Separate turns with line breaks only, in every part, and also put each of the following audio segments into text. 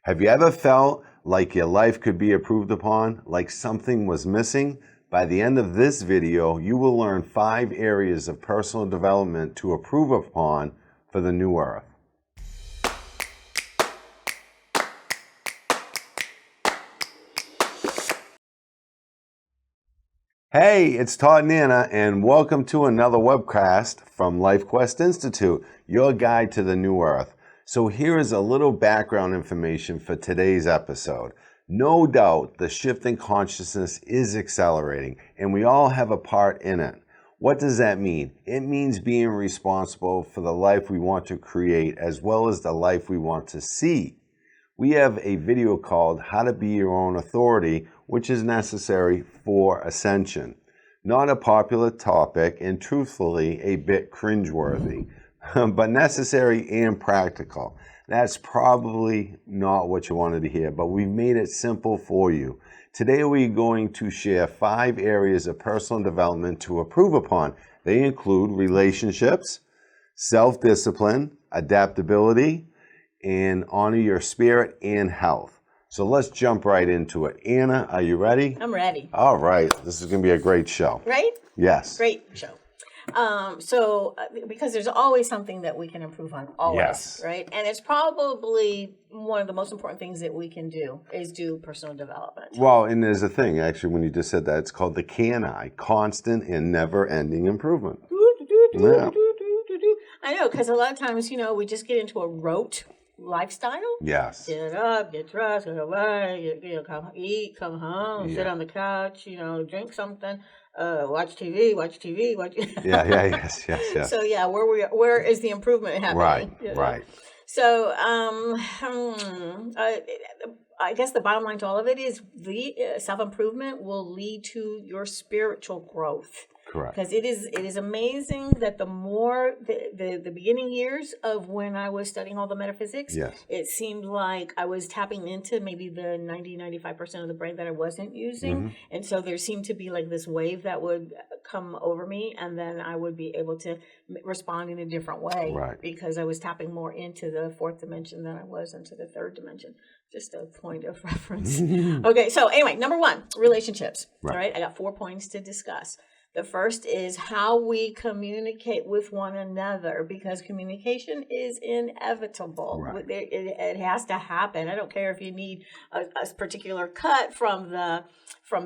Have you ever felt like your life could be improved upon, like something was missing? By the end of this video, you will learn 5 areas of personal development to improve upon for the new earth. Hey, it's Todd and Anna, and welcome to another webcast from LifeQuest Institute, your guide to the new earth. So here is a little background information for today's episode. No doubt the shift in consciousness is accelerating, and we all have a part in it. What does that mean? It means being responsible for the life we want to create as well as the life we want to see. We have a video called How to Be Your Own Authority, which is necessary for ascension. Not a popular topic and truthfully a bit cringeworthy, but necessary and practical. That's probably not what you wanted to hear, but we've made it simple for you. Today we're going to share 5 areas of personal development to improve upon. They include relationships, self-discipline, adaptability, and honor your spirit and health. So let's jump right into it. Anna, are you ready?
I'm ready.
All right. This is going to be a great show.
Right?
Yes.
Great show. Because there's always something that we can improve on, always,
Yes.
right? And it's probably one of the most important things that we can do is do personal development.
Well, and there's a thing, actually, when you just said that, it's called the CANI, constant and never-ending improvement. Yeah.
I know, because a lot of times, we just get into a rote lifestyle.
Yes.
Get up, get dressed, go away, come eat, come home, sit on the couch, drink something, watch TV.
Yes.
So yeah, where is the improvement happening?
Right.
So I guess the bottom line to all of it is the self-improvement will lead to your spiritual growth.
Correct.
Because it is amazing that the more the beginning years of when I was studying all the metaphysics,
Yes.
it seemed like I was tapping into maybe the 95% of the brain that I wasn't using.
Mm-hmm.
And so there seemed to be like this wave that would come over me, and then I would be able to respond in a different way.
Right.
Because I was tapping more into the 4th dimension than I was into the 3rd dimension. Just a point of reference. Okay, so anyway, number 1, relationships.
Right.
All right, I got 4 points to discuss. The first is how we communicate with one another, because communication is inevitable.
Right.
It has to happen. I don't care if you need a particular cut from the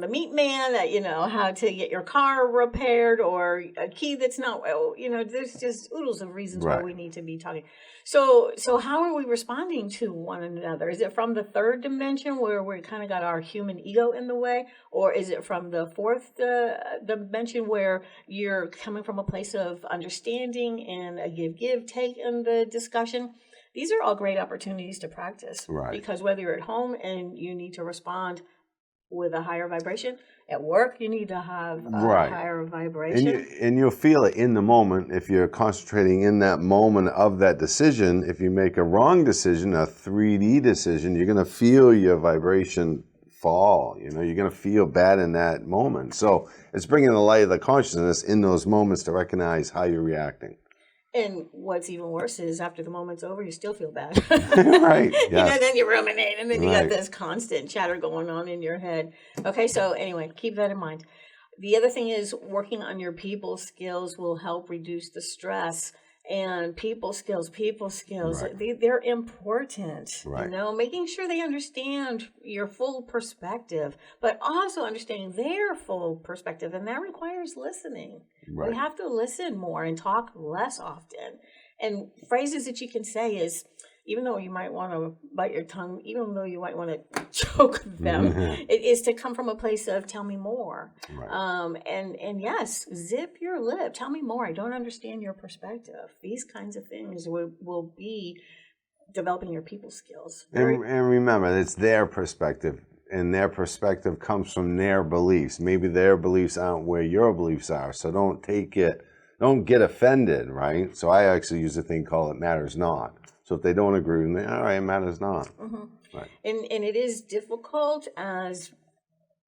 meat man that how to get your car repaired, or a key that's not there's just oodles of reasons why we need to be talking. So how are we responding to one another? Is it from the 3rd dimension where we kind of got our human ego in the way, or is it from the 4th dimension where you're coming from a place of understanding and a give take in the discussion? These are all great opportunities to practice,
Right.
Because whether you're at home and you need to respond with a higher vibration, at work you need to have a higher vibration.
And you'll feel it in the moment if you're concentrating in that moment of that decision. If you make a wrong decision, a 3D decision, you're going to feel your vibration fall. You're going to feel bad in that moment. So it's bringing the light of the consciousness in those moments to recognize how you're reacting.
And what's even worse is after the moment's over, you still feel bad.
Right. Yes.
Then you ruminate, and then you
Right.
got this constant chatter going on in your head. Okay, so anyway, keep that in mind. The other thing is working on your people skills will help reduce the stress. And people skills,
Right.
they're important.
Right.
Making sure they understand your full perspective, but also understanding their full perspective. And that requires listening.
Right.
We have to listen more and talk less often. And phrases that you can say is, even though you might want to bite your tongue, even though you might want to choke them, it is to come from a place of tell me more.
Right.
And yes, zip your lip. Tell me more. I don't understand your perspective. These kinds of things will be developing your people skills.
And remember, it's their perspective, and their perspective comes from their beliefs. Maybe their beliefs aren't where your beliefs are, so don't get offended, right? So I actually use a thing called it matters not. So if they don't agree with me, all right, it matters not.
Mm-hmm.
Right.
And it is difficult as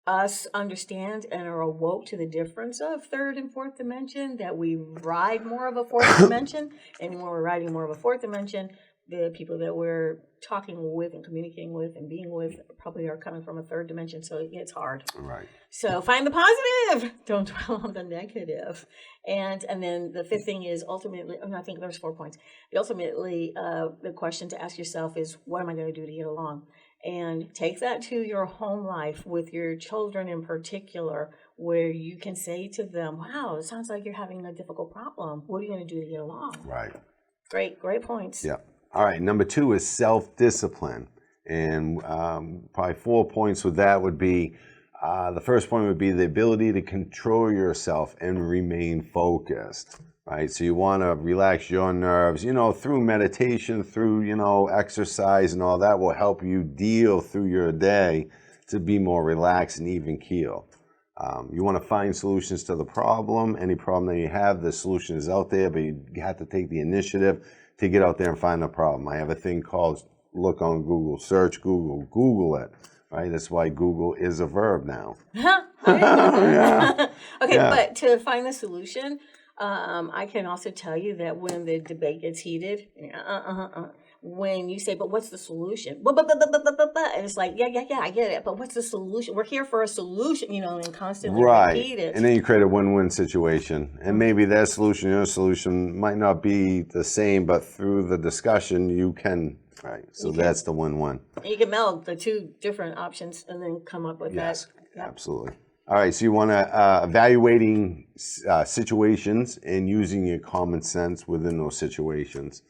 us understand and are awoke to the difference of 3rd and 4th dimension, that we ride more of a 4th dimension. And when we're riding more of a 4th dimension, the people that we're talking with and communicating with and being with probably are coming from a third dimension, so it gets hard.
Right.
So find the positive. Don't dwell on the negative. And then the fifth thing is ultimately, I think there's 4 points. Ultimately, the question to ask yourself is, what am I going to do to get along? And take that to your home life with your children in particular, where you can say to them, wow, it sounds like you're having a difficult problem. What are you going to do to get along?
Right.
Great points.
Yeah. All right. Number 2 is self-discipline. And probably 4 points with that would be, the first point would be the ability to control yourself and remain focused, right? So you want to relax your nerves, through meditation, through, exercise and all that will help you deal through your day to be more relaxed and even keel. You want to find solutions to the problem. Any problem that you have, the solution is out there, but you have to take the initiative to get out there and find the problem. I have a thing called look on Google, search Google, Google it, right? That's why Google is a verb now.
Okay, but to find the solution, I can also tell you that when the debate gets heated, when you say, but what's the solution? And it's like, yeah, I get it, but what's the solution? We're here for a solution, and constantly repeat it.
And then you create a win-win situation. And maybe their solution, your solution might not be the same, but through the discussion, you can, right? So that's the win-win.
You can meld the two different options and then come up with that.
Yes, absolutely. All right, so you want to evaluating situations and using your common sense within those situations.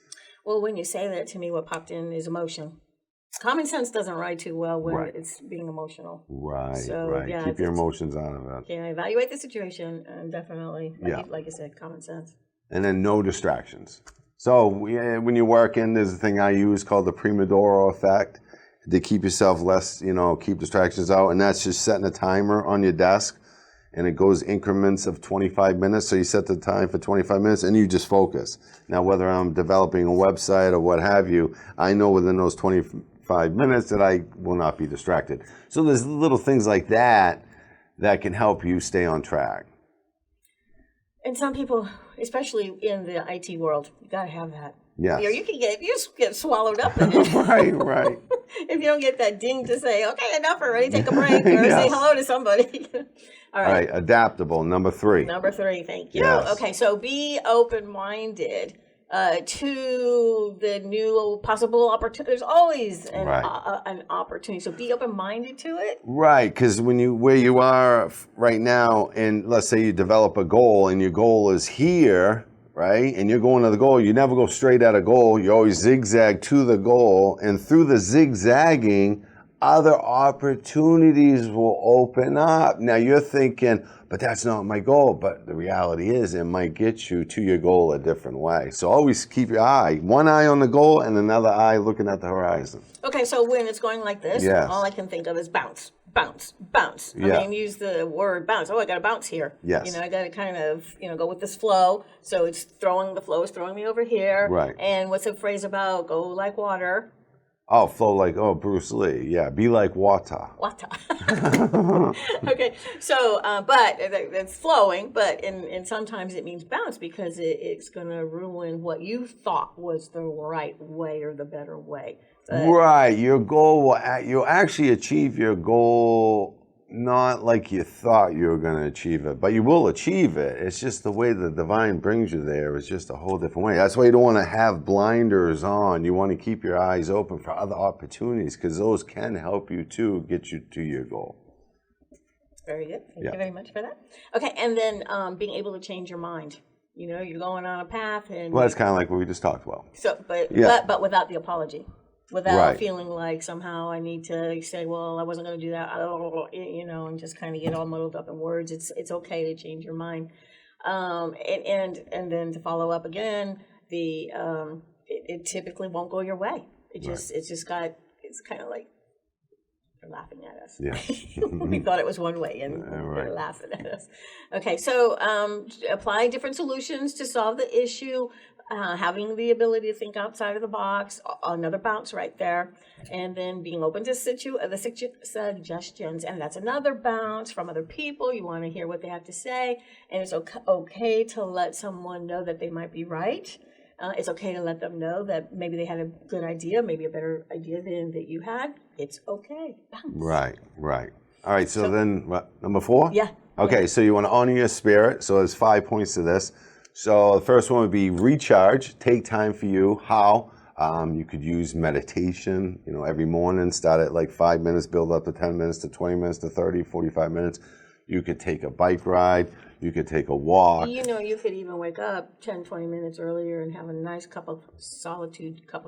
Well, when you say that to me, what popped in is emotion. Common sense doesn't ride too well when it's being emotional.
Right,
so,
right.
Yeah,
keep your emotions out of it.
Yeah, evaluate the situation and definitely, like I said, common sense.
And then no distractions. So when you're working, there's a thing I use called the Pomodoro effect to keep yourself less, keep distractions out. And that's just setting a timer on your desk. And it goes increments of 25 minutes. So you set the time for 25 minutes and you just focus. Now, whether I'm developing a website or what have you, I know within those 25 minutes that I will not be distracted. So there's little things like that that can help you stay on track.
And some people, especially in the IT world, you got to have that.
Yes.
You can get swallowed up in it.
Right.
If you don't get that ding to say, okay, enough already, take a break, or say hello to somebody. All right,
adaptable, number 3.
Number 3, thank you.
Yes.
Okay, so be open-minded to the new possible opportunity. There's always an opportunity, so be open-minded to it.
Right, because where you are right now, and let's say you develop a goal, and your goal is here, right? And you're going to the goal. You never go straight at a goal. You always zigzag to the goal, and through the zigzagging, other opportunities will open up. Now you're thinking, but that's not my goal. But the reality is it might get you to your goal a different way. So always keep one eye on the goal and another eye looking at the horizon.
Okay, so when it's going like this, all I can think of is bounce. I mean, use the word bounce. Oh, I got to bounce here.
Yes.
I got to kind of, go with this flow. So the flow is throwing me over here.
Right.
And what's the phrase about go like water?
Oh, flow like, Bruce Lee. Yeah, be like water.
Water. Okay, so, but it's flowing, and sometimes it means bounce because it's going to ruin what you thought was the right way or the better way.
Right, your goal you'll actually achieve your goal not like you thought you were going to achieve it, but you will achieve it. It's just the way the divine brings you there is just a whole different way. That's why you don't want to have blinders on. You want to keep your eyes open for other opportunities because those can help you to get you to your goal.
Very good. Thank you very much for that. Okay, and then being able to change your mind. You're going on a path, and
well, that's kind of like what we just talked about.
So, but without the apology. Without feeling like somehow I need to say, well, I wasn't going to do that, and just kind of get all muddled up in words. It's okay to change your mind, and then to follow up again, it typically won't go your way. It's kind of like they're laughing at us.
Yeah.
We thought it was one way, and they're laughing at us. Okay, so apply different solutions to solve the issue. Having the ability to think outside of the box, another bounce right there, and then being open to the suggestions, and that's another bounce from other people. You want to hear what they have to say, and it's okay to let someone know that they might be right, It's okay to let them know that maybe they had a good idea, maybe a better idea than that you had. It's okay. Bounce.
Right. All right, so then what, number 4?
Yeah.
Okay,
Yeah.
so you want to honor your spirit. So there's 5 points to this. So the first one would be recharge. Take time for you. How? You could use meditation, every morning, start at like 5 minutes, build up to 10 minutes, to 20 minutes, to 30, 45 minutes. You could take a bike ride. You could take a walk.
You could even wake up 10, 20 minutes earlier and have a nice cup of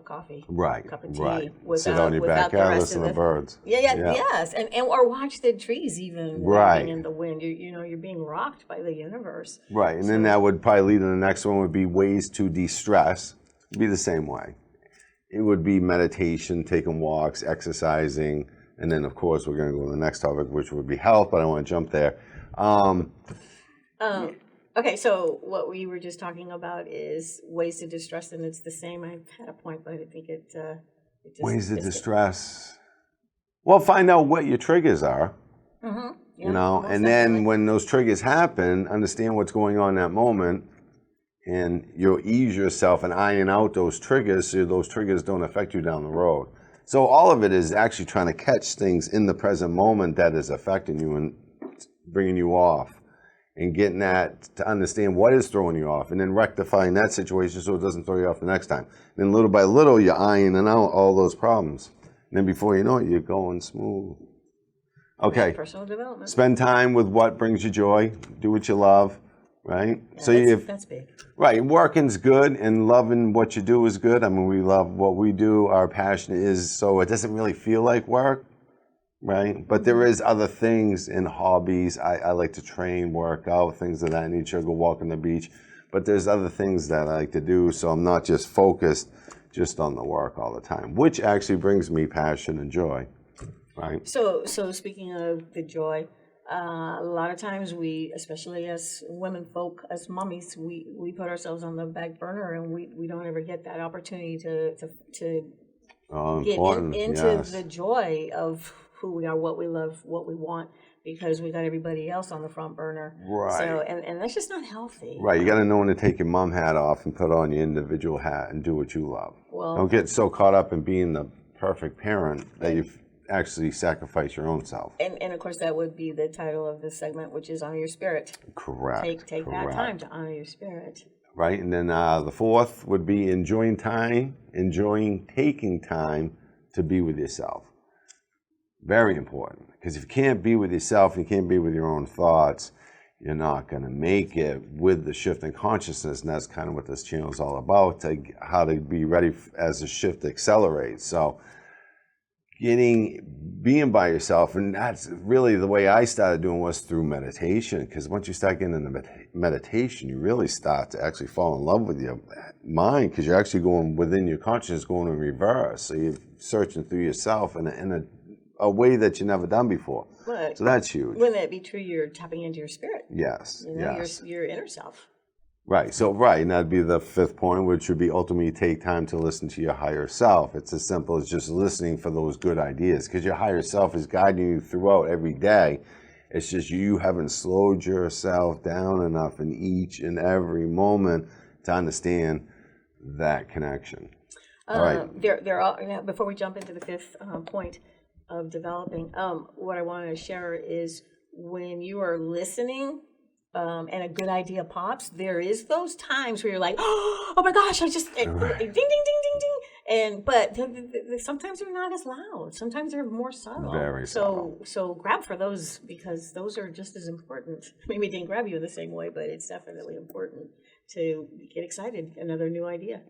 coffee.
Right,
cup of tea.
right.
Without,
Sit on your
without
backyard,
the rest
listen
of
to birds.
Yes. And or watch the trees even
Right.
waving in the wind. You're being rocked by the universe.
Right, and then that would probably lead to the next one would be ways to de-stress. It'd be the same way. It would be meditation, taking walks, exercising, and then of course we're going to go to the next topic, which would be health, but I don't want to jump there.
Okay, so what we were just talking about is ways to distress, and it's the same. I had a point, but I think it just
ways to distress. Well, find out what your triggers are.
Mm-hmm.
Yeah, and then when those triggers happen, understand what's going on in that moment, and you'll ease yourself and iron out those triggers so those triggers don't affect you down the road. So all of it is actually trying to catch things in the present moment that is affecting you and bringing you off, and getting that to understand what is throwing you off, and then rectifying that situation so it doesn't throw you off the next time. And then little by little, you're ironing out all those problems. And then before you know it, you're going smooth. Okay.
Personal development.
Spend time with what brings you joy. Do what you love, right?
Yeah,
So
that's big.
Right, working's good, and loving what you do is good. I mean, we love what we do. Our passion is, so it doesn't really feel like work, right? But there is other things in hobbies. I like to train, work out, things of that nature, go walk on the beach. But there's other things that I like to do, so I'm not just focused just on the work all the time, which actually brings me passion and joy, right?
So speaking of the joy, a lot of times we, especially as women folk, as mummies, we put ourselves on the back burner, and we don't ever get that opportunity to get into the joy of who we are, what we love, what we want, because we got everybody else on the front burner.
Right.
So, and that's just not healthy.
Right. You got to know when to take your mom hat off and put on your individual hat and do what you love.
Well,
don't get so caught up in being the perfect parent that you actually sacrifice your own self.
And of course, that would be the title of this segment, which is Honor Your Spirit.
Correct.
Take that time to honor your spirit.
Right. And then the 4th would be enjoying taking time to be with yourself. Very important, because if you can't be with yourself and you can't be with your own thoughts, you're not going to make it with the shift in consciousness, and that's kind of what this channel is all about, how to be ready as the shift accelerates. So being by yourself, and that's really the way I started doing was through meditation, because once you start getting into meditation, you really start to actually fall in love with your mind, because you're actually going within your consciousness, going in reverse. So you're searching through yourself in a way that you've never done before.
But
so that's huge.
Wouldn't that be true? You're tapping into your spirit.
Yes.
Your inner self.
Right. So, and that'd be the 5th point, which would be ultimately take time to listen to your higher self. It's as simple as just listening for those good ideas, because your higher self is guiding you throughout every day. It's just you haven't slowed yourself down enough in each and every moment to understand that connection. All right.
Before we jump into the 5th point of developing, what I wanted to share is when you are listening, and a good idea pops, there is those times where you're like, oh my gosh, I just ding, ding, ding, ding, ding. But sometimes they're not as loud. Sometimes they're more subtle.
Very subtle.
So grab for those, because those are just as important. Maybe it didn't grab you the same way, but it's definitely important to get excited. Another new idea.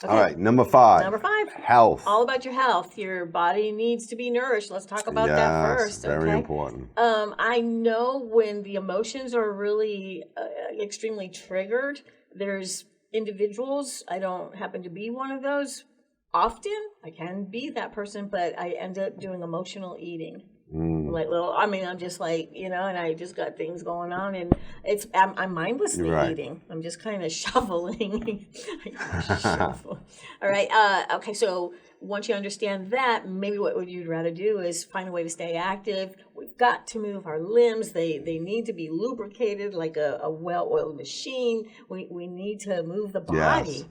Okay.
All right, number 5.
Number 5.
Health.
All about your health. Your body needs to be nourished. Let's talk about that first.
Very important.
I know when the emotions are really extremely triggered, there's individuals, I don't happen to be one of those often. I can be that person, but I end up doing emotional eating. I'm just like, and I just got things going on, and I'm mindlessly eating. I'm just kind of shoveling. All right. Okay. So once you understand that, maybe what you'd rather do is find a way to stay active. We've got to move our limbs. They need to be lubricated like a well-oiled machine. We need to move the body.
Yes.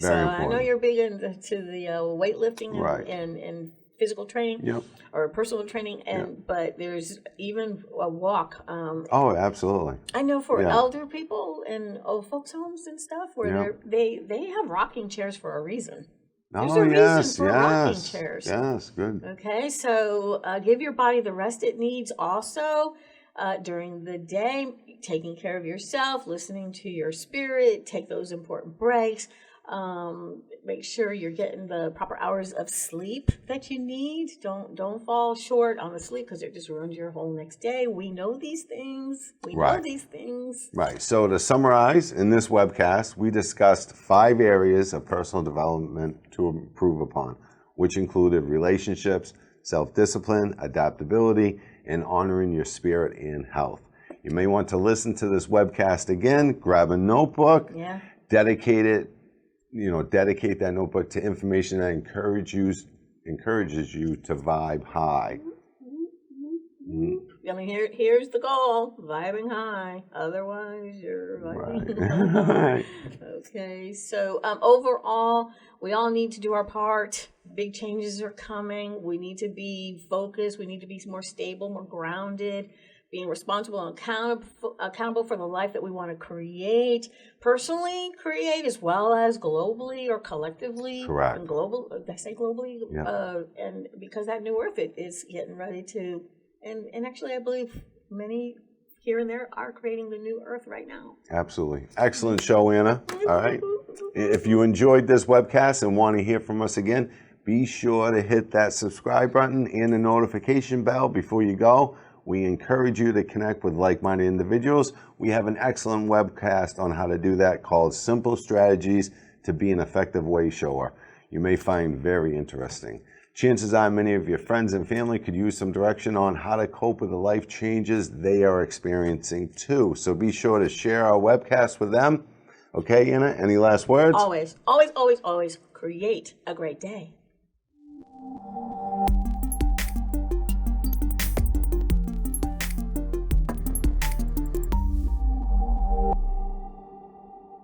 So I know
important.
you're big into the weightlifting
Right.
and physical training
Yep.
or personal training, but there's even a walk.
Oh, absolutely.
I know for
Yeah.
elder people in old folks' homes and stuff where they have rocking chairs for a reason. There's
Oh,
a reason
yes,
for rocking
yes.
chairs.
Yes, good.
Okay, so give your body the rest it needs also during the day, taking care of yourself, listening to your spirit, take those important breaks. Make sure you're getting the proper hours of sleep that you need. Don't fall short on the sleep because it just ruins your whole next day. We know these things. We know
Right.
these things.
Right. So to summarize, in this webcast, we discussed 5 areas of personal development to improve upon, which included relationships, self-discipline, adaptability, and honoring your spirit and health. You may want to listen to this webcast again, grab a notebook,
Yeah.
dedicate that notebook to information that encourages you to vibe high.
I mean, here's the goal: vibing high. Otherwise, you're vibing
Right.
Okay. So overall, we all need to do our part. Big changes are coming. We need to be focused. We need to be more stable, more grounded, being responsible and accountable for the life that we want to create, personally create, as well as globally or collectively.
Correct.
And global, did I say globally?
Yeah.
And because that new earth is getting ready to. And actually, I believe many here and there are creating the new earth right now.
Absolutely. Excellent show, Anna. All right. If you enjoyed this webcast and want to hear from us again, be sure to hit that subscribe button and the notification bell before you go. We encourage you to connect with like-minded individuals. We have an excellent webcast on how to do that called Simple Strategies to Be an Effective Way Shower. You may find very interesting. Chances are many of your friends and family could use some direction on how to cope with the life changes they are experiencing too. So be sure to share our webcast with them. Okay, Anna, any last words?
Always, always, always, always create a great day.